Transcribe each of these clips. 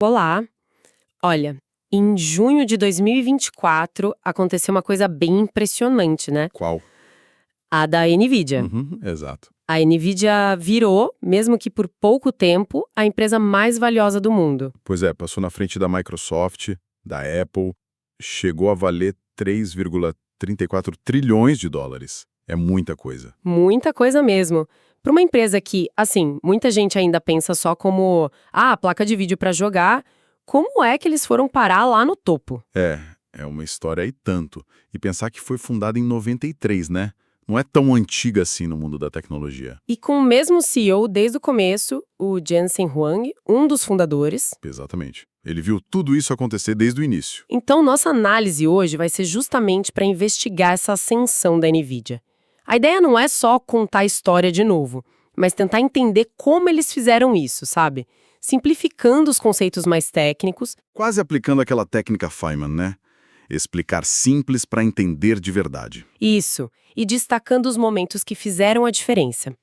Olá! Olha, em junho de 2024 aconteceu uma coisa bem impressionante, né? Qual? A da NVIDIA. Exato. A NVIDIA virou, mesmo que por pouco tempo, a empresa mais valiosa do mundo. Pois é, passou na frente da Microsoft, da Apple, chegou a valer 3,34 trilhões de dólares. É muita coisa. Muita coisa mesmo. Para uma empresa que, assim, muita gente ainda pensa só como, placa de vídeo para jogar, como é que eles foram parar lá no topo? É uma história e tanto. E pensar que foi fundada em 93, né? Não é tão antiga assim no mundo da tecnologia. E com o mesmo CEO desde o começo, o Jensen Huang, um dos fundadores. Exatamente. Ele viu tudo isso acontecer desde o início. Então, nossa análise hoje vai ser justamente para investigar essa ascensão da NVIDIA. A ideia não é só contar a história de novo, mas tentar entender como eles fizeram isso, sabe? Simplificando os conceitos mais técnicos. Quase aplicando aquela técnica Feynman, né? Explicar simples para entender de verdade. Isso, e destacando os momentos que fizeram a diferença.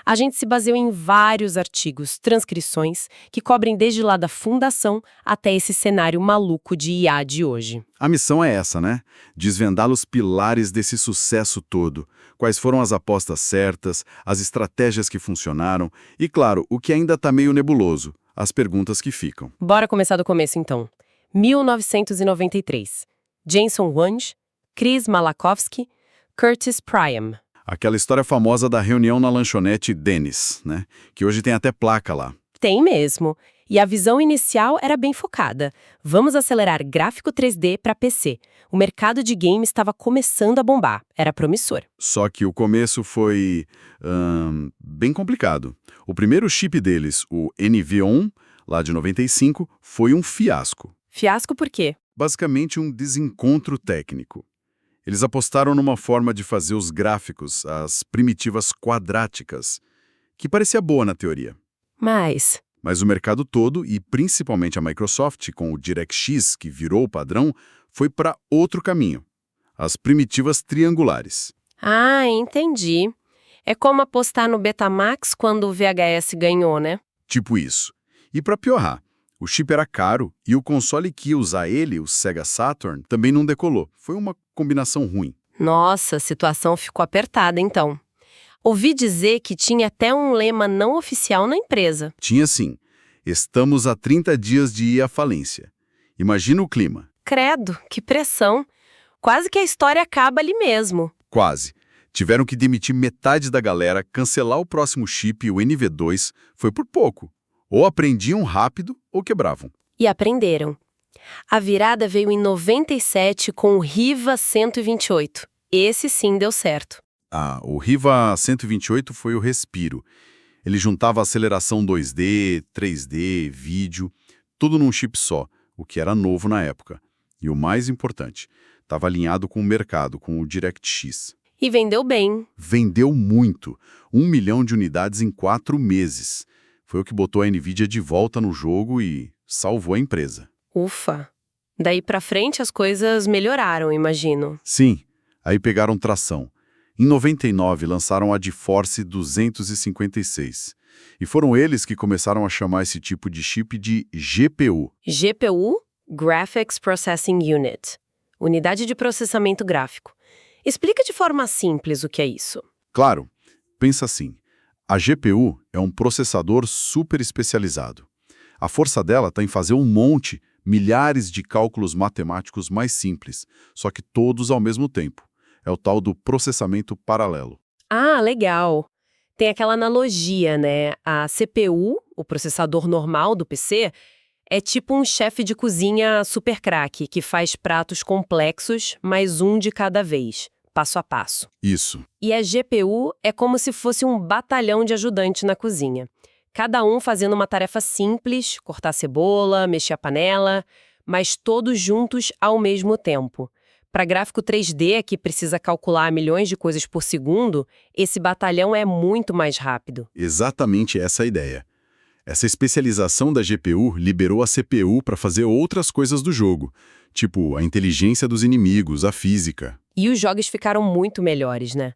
A gente se baseou em vários artigos, transcrições, que cobrem desde lá da fundação até esse cenário maluco de IA de hoje. A missão é essa, né? Desvendar os pilares desse sucesso todo. Quais foram as apostas certas, as estratégias que funcionaram e, claro, o que ainda está meio nebuloso, as perguntas que ficam. Bora começar do começo, então. 1993. Jensen Huang, Chris Malachowski, Curtis Priam. Aquela história famosa da reunião na lanchonete Dennis, né? Que hoje tem até placa lá. Tem mesmo. E a visão inicial era bem focada. Vamos acelerar gráfico 3D para PC. O mercado de games estava começando a bombar. Era promissor. Só que o começo foi bem complicado. O primeiro chip deles, o NV-ON, lá de 95, foi um fiasco. Fiasco por quê? Basicamente um desencontro técnico. Eles apostaram numa forma de fazer os gráficos, as primitivas quadráticas, que parecia boa na teoria. Mas o mercado todo, e principalmente a Microsoft, com o DirectX, que virou o padrão, foi para outro caminho. As primitivas triangulares. entendi. É como apostar no Betamax quando o VHS ganhou, né? Tipo isso. E para piorar, o chip era caro e o console que ia usar ele, o Sega Saturn, também não decolou. Foi uma combinação ruim. Nossa, a situação ficou apertada, então. Ouvi dizer que tinha até um lema não oficial na empresa. Tinha sim. Estamos a 30 dias de ir à falência. Imagina o clima. Credo, que pressão. Quase que a história acaba ali mesmo. Quase. Tiveram que demitir metade da galera, cancelar o próximo chip, o NV2, foi por pouco. Ou aprendiam rápido ou quebravam. E aprenderam. A virada veio em 97 com o Riva 128. Esse sim deu certo. O Riva 128 foi o respiro. Ele juntava aceleração 2D, 3D, vídeo, tudo num chip só, o que era novo na época. E o mais importante, estava alinhado com o mercado, com o DirectX. E vendeu bem. Vendeu muito, 1 milhão de unidades em 4 meses. Foi o que botou a NVIDIA de volta no jogo e salvou a empresa. Ufa! Daí pra frente as coisas melhoraram, imagino. Sim, aí pegaram tração. Em 99 lançaram a GeForce 256. E foram eles que começaram a chamar esse tipo de chip de GPU. GPU, Graphics Processing Unit. Unidade de processamento gráfico. Explica de forma simples o que é isso. Claro, pensa assim. A GPU é um processador super especializado. A força dela está em fazer milhares de cálculos matemáticos mais simples, só que todos ao mesmo tempo. É o tal do processamento paralelo. Legal. Tem aquela analogia, né? A CPU, o processador normal do PC, é tipo um chefe de cozinha super craque que faz pratos complexos, mais um de cada vez, passo a passo. Isso. E a GPU é como se fosse um batalhão de ajudantes na cozinha. Cada um fazendo uma tarefa simples, cortar cebola, mexer a panela, mas todos juntos ao mesmo tempo. Para gráfico 3D, que precisa calcular milhões de coisas por segundo, esse batalhão é muito mais rápido. Exatamente essa a ideia. Essa especialização da GPU liberou a CPU para fazer outras coisas do jogo, tipo a inteligência dos inimigos, a física. E os jogos ficaram muito melhores, né?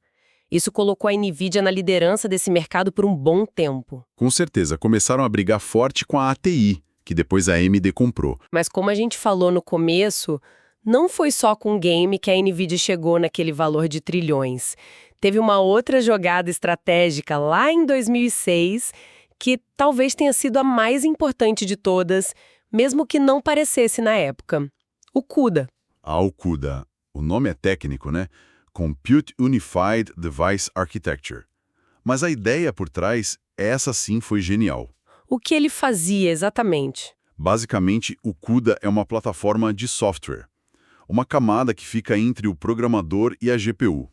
Isso colocou a NVIDIA na liderança desse mercado por um bom tempo. Com certeza, começaram a brigar forte com a ATI, que depois a AMD comprou. Mas como a gente falou no começo, não foi só com o game que a NVIDIA chegou naquele valor de trilhões. Teve uma outra jogada estratégica lá em 2006, que talvez tenha sido a mais importante de todas, mesmo que não parecesse na época. O CUDA. O CUDA. O nome é técnico, né? Compute Unified Device Architecture. Mas a ideia por trás, essa sim foi genial. O que ele fazia exatamente? Basicamente, o CUDA é uma plataforma de software, uma camada que fica entre o programador e a GPU.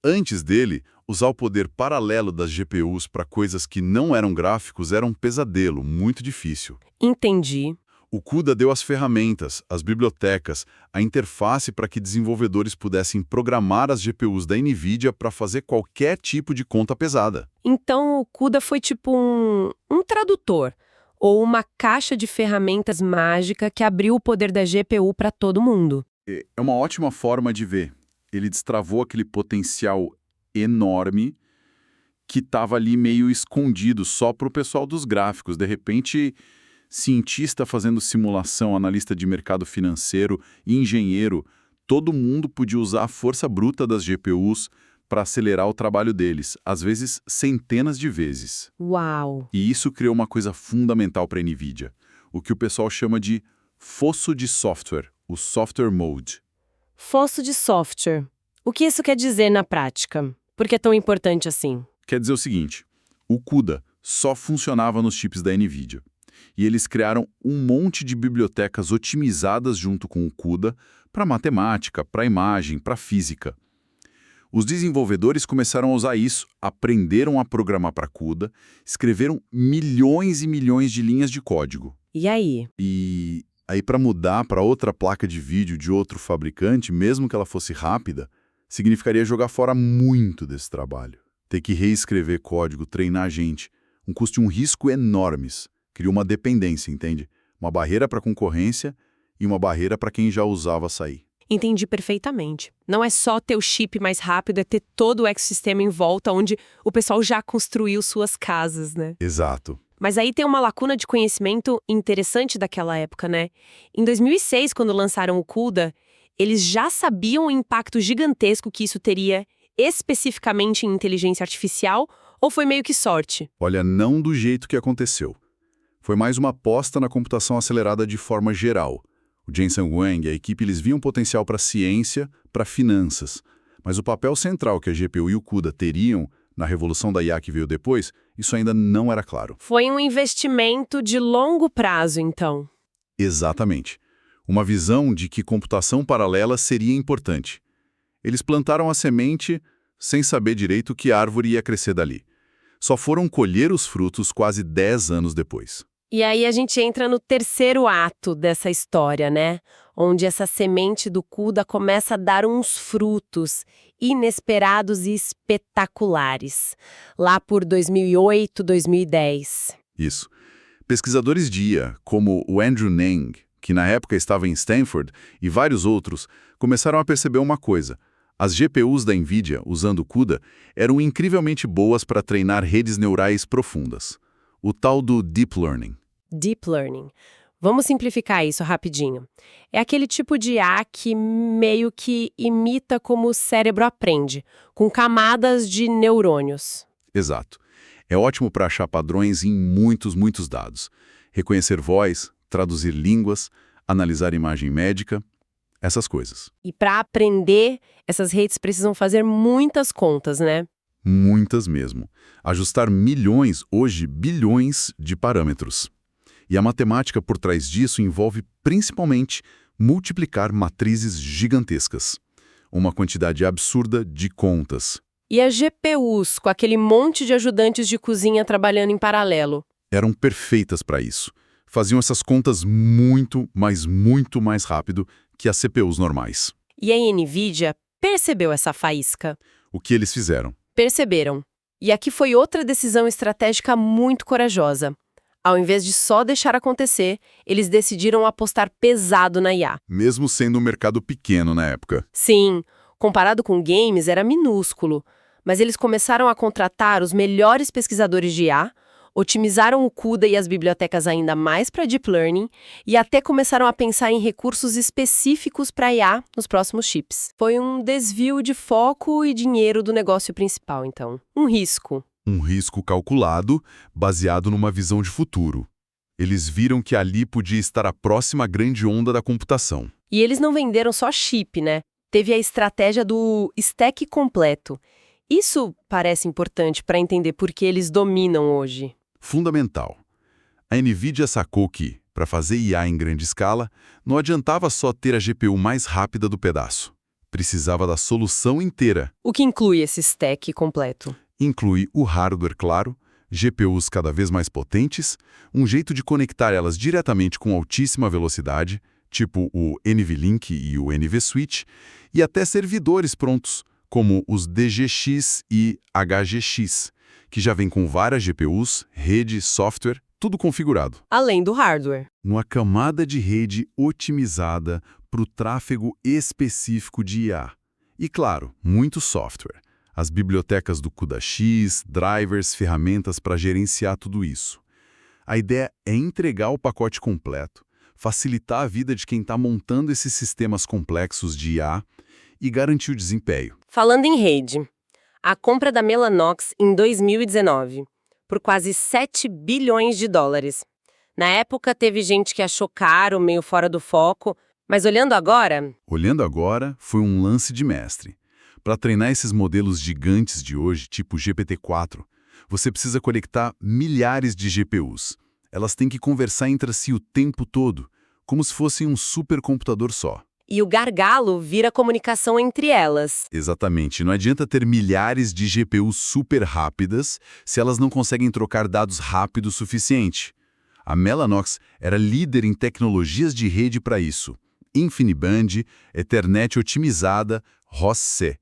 Antes dele, usar o poder paralelo das GPUs para coisas que não eram gráficos era um pesadelo, muito difícil. Entendi. O CUDA deu as ferramentas, as bibliotecas, a interface para que desenvolvedores pudessem programar as GPUs da NVIDIA para fazer qualquer tipo de conta pesada. Então o CUDA foi tipo um tradutor, ou uma caixa de ferramentas mágica que abriu o poder da GPU para todo mundo. É uma ótima forma de ver. Ele destravou aquele potencial enorme que estava ali meio escondido só para o pessoal dos gráficos. De repente, cientista fazendo simulação, analista de mercado financeiro, engenheiro, todo mundo podia usar a força bruta das GPUs para acelerar o trabalho deles, às vezes centenas de vezes. Uau! E isso criou uma coisa fundamental para a NVIDIA, o que o pessoal chama de fosso de software, o software mode. Fosso de software. O que isso quer dizer na prática? Por que é tão importante assim? Quer dizer o seguinte, o CUDA só funcionava nos chips da NVIDIA. E eles criaram um monte de bibliotecas otimizadas junto com o CUDA para matemática, para imagem, para física. Os desenvolvedores começaram a usar isso, aprenderam a programar para CUDA, escreveram milhões e milhões de linhas de código. E aí? E aí, para mudar para outra placa de vídeo de outro fabricante, mesmo que ela fosse rápida, significaria jogar fora muito desse trabalho. Ter que reescrever código, treinar gente, um custo e um risco enormes. Criou uma dependência, entende? Uma barreira para a concorrência e uma barreira para quem já usava açaí. Entendi perfeitamente. Não é só ter o chip mais rápido, é ter todo o ecossistema em volta onde o pessoal já construiu suas casas, né? Exato. Mas aí tem uma lacuna de conhecimento interessante daquela época, né? Em 2006, quando lançaram o CUDA, eles já sabiam o impacto gigantesco que isso teria especificamente em inteligência artificial, ou foi meio que sorte? Olha, não do jeito que aconteceu. Foi mais uma aposta na computação acelerada de forma geral. O Jensen Huang e a equipe eles viam potencial para ciência, para finanças. Mas o papel central que a GPU e o CUDA teriam na revolução da IA que veio depois, isso ainda não era claro. Foi um investimento de longo prazo, então. Exatamente. Uma visão de que computação paralela seria importante. Eles plantaram a semente sem saber direito que árvore ia crescer dali. Só foram colher os frutos quase 10 anos depois. E aí a gente entra no terceiro ato dessa história, né? Onde essa semente do CUDA começa a dar uns frutos inesperados e espetaculares. Lá por 2008, 2010. Isso. Pesquisadores de IA, como o Andrew Ng, que na época estava em Stanford, e vários outros, começaram a perceber uma coisa. As GPUs da NVIDIA, usando o CUDA, eram incrivelmente boas para treinar redes neurais profundas. O tal do Deep Learning. Deep Learning. Vamos simplificar isso rapidinho. É aquele tipo de IA que meio que imita como o cérebro aprende, com camadas de neurônios. Exato. É ótimo para achar padrões em muitos dados. Reconhecer voz, traduzir línguas, analisar imagem médica, essas coisas. E para aprender, essas redes precisam fazer muitas contas, né? Muitas mesmo. Ajustar milhões, hoje bilhões, de parâmetros. E a matemática por trás disso envolve, principalmente, multiplicar matrizes gigantescas. Uma quantidade absurda de contas. E as GPUs, com aquele monte de ajudantes de cozinha trabalhando em paralelo? Eram perfeitas para isso. Faziam essas contas muito mais rápido que as CPUs normais. E a NVIDIA percebeu essa faísca. O que eles fizeram? Perceberam. E aqui foi outra decisão estratégica muito corajosa. Ao invés de só deixar acontecer, eles decidiram apostar pesado na IA. Mesmo sendo um mercado pequeno na época. Sim, comparado com games era minúsculo, mas eles começaram a contratar os melhores pesquisadores de IA, otimizaram o CUDA e as bibliotecas ainda mais para Deep Learning e até começaram a pensar em recursos específicos para IA nos próximos chips. Foi um desvio de foco e dinheiro do negócio principal, então. Um risco. Um risco calculado, baseado numa visão de futuro. Eles viram que ali podia estar a próxima grande onda da computação. E eles não venderam só chip, né? Teve a estratégia do stack completo. Isso parece importante para entender por que eles dominam hoje. Fundamental. A NVIDIA sacou que, para fazer IA em grande escala, não adiantava só ter a GPU mais rápida do pedaço. Precisava da solução inteira. O que inclui esse stack completo? Inclui o hardware, claro, GPUs cada vez mais potentes, um jeito de conectar elas diretamente com altíssima velocidade, tipo o NVLink e o NVSwitch, e até servidores prontos, como os DGX e HGX, que já vêm com várias GPUs, rede, software, tudo configurado. Além do hardware. Numa camada de rede otimizada para o tráfego específico de IA. E, claro, muito software. As bibliotecas do CUDA-X, drivers, ferramentas para gerenciar tudo isso. A ideia é entregar o pacote completo, facilitar a vida de quem está montando esses sistemas complexos de IA e garantir o desempenho. Falando em rede, a compra da Mellanox em 2019, por quase 7 bilhões de dólares. Na época, teve gente que achou caro, meio fora do foco, mas olhando agora... Olhando agora, foi um lance de mestre. Para treinar esses modelos gigantes de hoje, tipo GPT-4, você precisa conectar milhares de GPUs. Elas têm que conversar entre si o tempo todo, como se fossem um supercomputador só. E o gargalo vira comunicação entre elas. Exatamente. Não adianta ter milhares de GPUs super rápidas se elas não conseguem trocar dados rápido o suficiente. A Mellanox era líder em tecnologias de rede para isso. InfiniBand, Ethernet otimizada, ROS-C.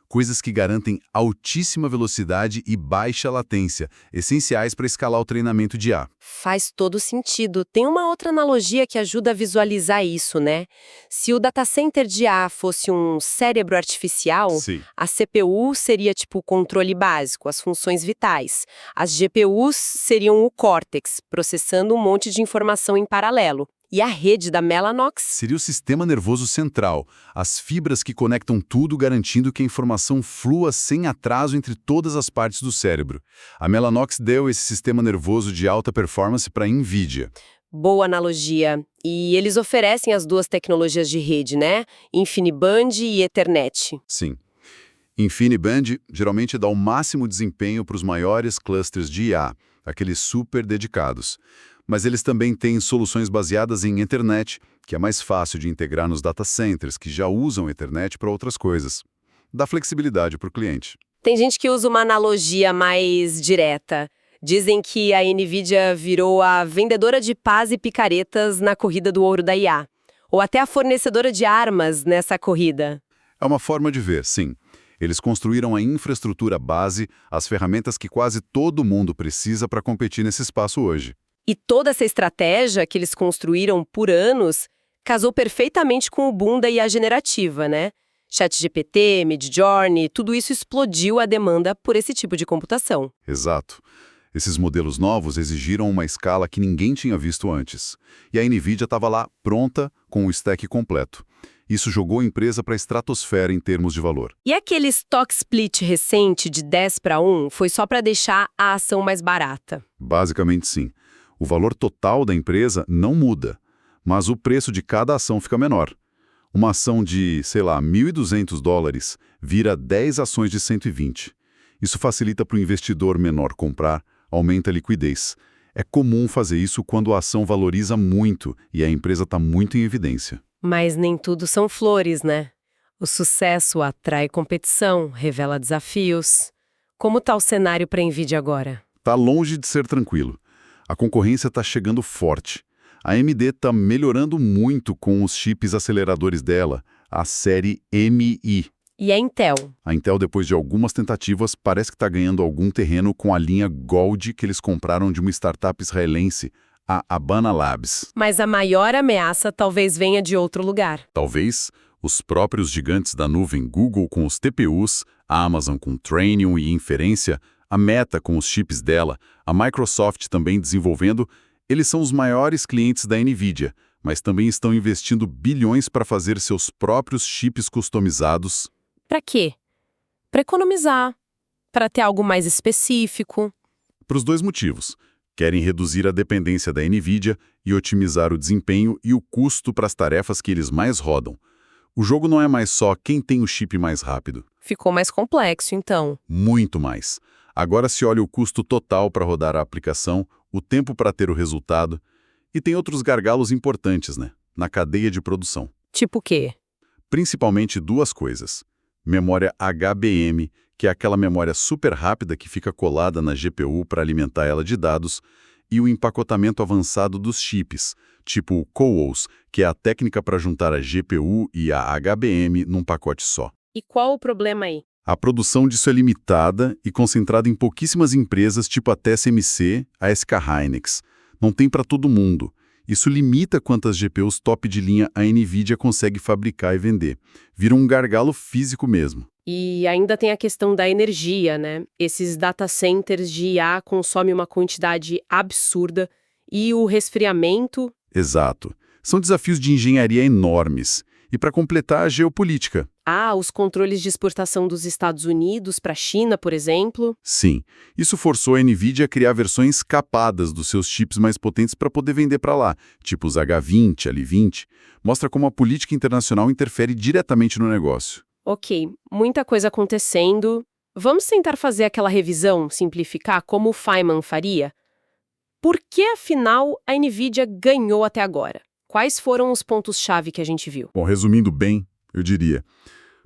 Coisas que garantem altíssima velocidade e baixa latência, essenciais para escalar o treinamento de IA. Faz todo sentido. Tem uma outra analogia que ajuda a visualizar isso, né? Se o data center de IA fosse um cérebro artificial, Sim. a CPU seria tipo o controle básico, as funções vitais. As GPUs seriam o córtex, processando um monte de informação em paralelo. E a rede da Mellanox? Seria o sistema nervoso central, as fibras que conectam tudo garantindo que a informação flua sem atraso entre todas as partes do cérebro. A Mellanox deu esse sistema nervoso de alta performance para a NVIDIA. Boa analogia. E eles oferecem as duas tecnologias de rede, né? InfiniBand e Ethernet. Sim. InfiniBand geralmente dá o máximo desempenho para os maiores clusters de IA, aqueles super dedicados. Mas eles também têm soluções baseadas em Ethernet, que é mais fácil de integrar nos data centers, que já usam Ethernet para outras coisas. Dá flexibilidade para o cliente. Tem gente que usa uma analogia mais direta. Dizem que a NVIDIA virou a vendedora de pás e picaretas na corrida do ouro da IA. Ou até a fornecedora de armas nessa corrida. É uma forma de ver, sim. Eles construíram a infraestrutura base, as ferramentas que quase todo mundo precisa para competir nesse espaço hoje. E toda essa estratégia que eles construíram por anos casou perfeitamente com o boom da IA generativa, né? ChatGPT, Midjourney, tudo isso explodiu a demanda por esse tipo de computação. Exato. Esses modelos novos exigiram uma escala que ninguém tinha visto antes. E a NVIDIA estava lá, pronta, com o stack completo. Isso jogou a empresa para a estratosfera em termos de valor. E aquele stock split recente de 10-1 foi só para deixar a ação mais barata? Basicamente, sim. O valor total da empresa não muda, mas o preço de cada ação fica menor. Uma ação de, sei lá, $1.200 vira 10 ações de 120. Isso facilita para o investidor menor comprar, aumenta a liquidez. É comum fazer isso quando a ação valoriza muito e a empresa está muito em evidência. Mas nem tudo são flores, né? O sucesso atrai competição, revela desafios. Como está o cenário para a NVIDIA agora? Está longe de ser tranquilo. A concorrência está chegando forte. A AMD está melhorando muito com os chips aceleradores dela, a série MI. E a Intel? A Intel, depois de algumas tentativas, parece que está ganhando algum terreno com a linha Gold que eles compraram de uma startup israelense, a Habana Labs. Mas a maior ameaça talvez venha de outro lugar. Talvez os próprios gigantes da nuvem Google com os TPUs, a Amazon com Trainium e inferência, A Meta com os chips dela, a Microsoft também desenvolvendo, eles são os maiores clientes da NVIDIA, mas também estão investindo bilhões para fazer seus próprios chips customizados. Para quê? Para economizar, para ter algo mais específico. Para os dois motivos. Querem reduzir a dependência da NVIDIA e otimizar o desempenho e o custo para as tarefas que eles mais rodam. O jogo não é mais só quem tem o chip mais rápido. Ficou mais complexo, então. Muito mais. Agora se olha o custo total para rodar a aplicação, o tempo para ter o resultado, e tem outros gargalos importantes, né? Na cadeia de produção. Tipo o quê? Principalmente duas coisas. Memória HBM, que é aquela memória super rápida que fica colada na GPU para alimentar ela de dados, e o empacotamento avançado dos chips, tipo o CoWoS, que é a técnica para juntar a GPU e a HBM num pacote só. E qual o problema aí? A produção disso é limitada e concentrada em pouquíssimas empresas, tipo a TSMC, a SK Hynix. Não tem para todo mundo. Isso limita quantas GPUs top de linha a NVIDIA consegue fabricar e vender. Vira um gargalo físico mesmo. E ainda tem a questão da energia, né? Esses data centers de IA consomem uma quantidade absurda e o resfriamento... Exato. São desafios de engenharia enormes. E para completar, a geopolítica. Ah, os controles de exportação dos Estados Unidos para a China, por exemplo. Sim, isso forçou a NVIDIA a criar versões capadas dos seus chips mais potentes para poder vender para lá, tipo os H20, Ali20. Mostra como a política internacional interfere diretamente no negócio. Ok, muita coisa acontecendo. Vamos tentar fazer aquela revisão, simplificar, como o Feynman faria? Por que, afinal, a NVIDIA ganhou até agora? Quais foram os pontos-chave que a gente viu? Bom, resumindo bem, eu diria.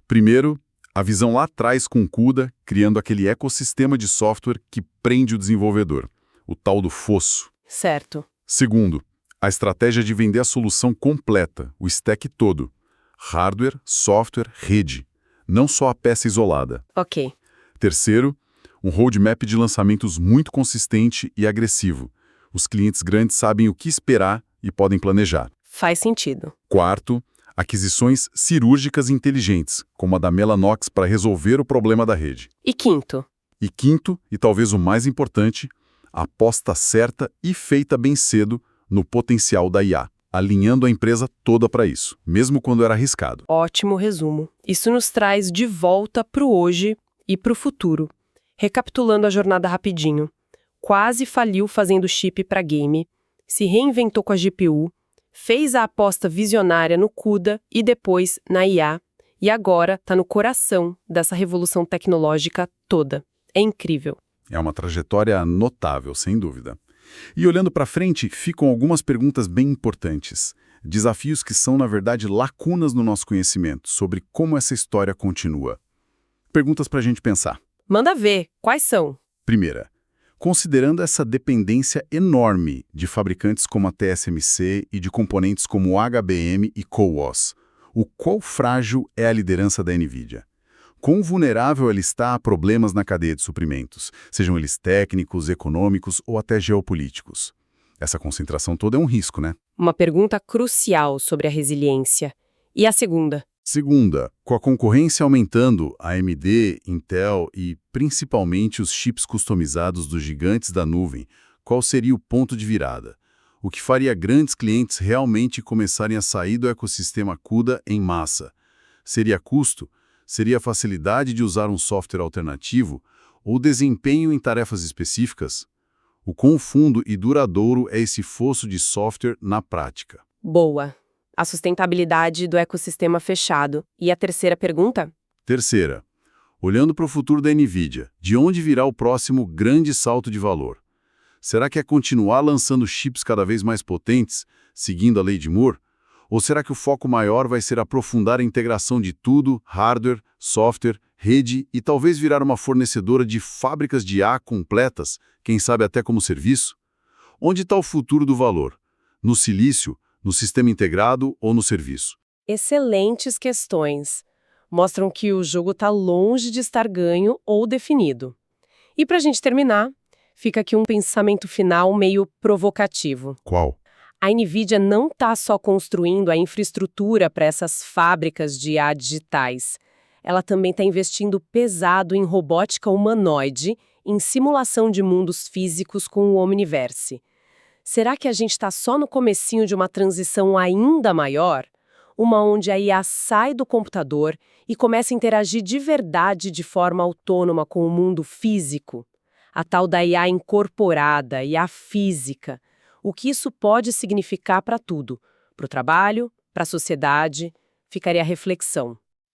Primeiro, a visão lá atrás com CUDA, criando aquele ecossistema de software que prende o desenvolvedor, o tal do fosso. Certo. Segundo, a estratégia de vender a solução completa, o stack todo. Hardware, software, rede. Não só a peça isolada. Ok. Terceiro, um roadmap de lançamentos muito consistente e agressivo. Os clientes grandes sabem o que esperar e podem planejar. Faz sentido. Quarto, aquisições cirúrgicas inteligentes, como a da Mellanox para resolver o problema da rede. E quinto? E quinto, e talvez o mais importante, a aposta certa e feita bem cedo no potencial da IA, alinhando a empresa toda para isso, mesmo quando era arriscado. Ótimo resumo. Isso nos traz de volta para o hoje e para o futuro. Recapitulando a jornada rapidinho. Quase faliu fazendo chip para game, se reinventou com a GPU, fez a aposta visionária no CUDA e depois na IA, e agora está no coração dessa revolução tecnológica toda. É incrível. É uma trajetória notável, sem dúvida. E olhando para frente, ficam algumas perguntas bem importantes. Desafios que são, na verdade, lacunas no nosso conhecimento sobre como essa história continua. Perguntas para a gente pensar. Manda ver. Quais são? Primeira, considerando essa dependência enorme de fabricantes como a TSMC e de componentes como HBM e CoWoS, o quão frágil é a liderança da NVIDIA? Quão vulnerável ela está a problemas na cadeia de suprimentos, sejam eles técnicos, econômicos ou até geopolíticos? Essa concentração toda é um risco, né? Uma pergunta crucial sobre a resiliência. E a segunda? Segunda, com a concorrência aumentando, a AMD, Intel e principalmente os chips customizados dos gigantes da nuvem, qual seria o ponto de virada? O que faria grandes clientes realmente começarem a sair do ecossistema CUDA em massa? Seria custo? Seria a facilidade de usar um software alternativo? Ou desempenho em tarefas específicas? O quão fundo e duradouro é esse fosso de software na prática? Boa. A sustentabilidade do ecossistema fechado. E a terceira pergunta? Terceira, olhando para o futuro da NVIDIA, de onde virá o próximo grande salto de valor? Será que é continuar lançando chips cada vez mais potentes, seguindo a lei de Moore? Ou será que o foco maior vai ser aprofundar a integração de tudo, hardware, software, rede e talvez virar uma fornecedora de fábricas de IA completas, quem sabe até como serviço? Onde está o futuro do valor? No silício, no sistema integrado ou no serviço? Excelentes questões. Mostram que o jogo está longe de estar ganho ou definido. E para a gente terminar, fica aqui um pensamento final meio provocativo. Qual? A NVIDIA não está só construindo a infraestrutura para essas fábricas de IA digitais. Ela também está investindo pesado em robótica humanoide em simulação de mundos físicos com o Omniverse. Será que a gente está só no comecinho de uma transição ainda maior? Uma onde a IA sai do computador e começa a interagir de verdade de forma autônoma com o mundo físico? A tal da IA incorporada, IA física. O que isso pode significar para tudo? Para o trabalho, para a sociedade? Ficaria a reflexão.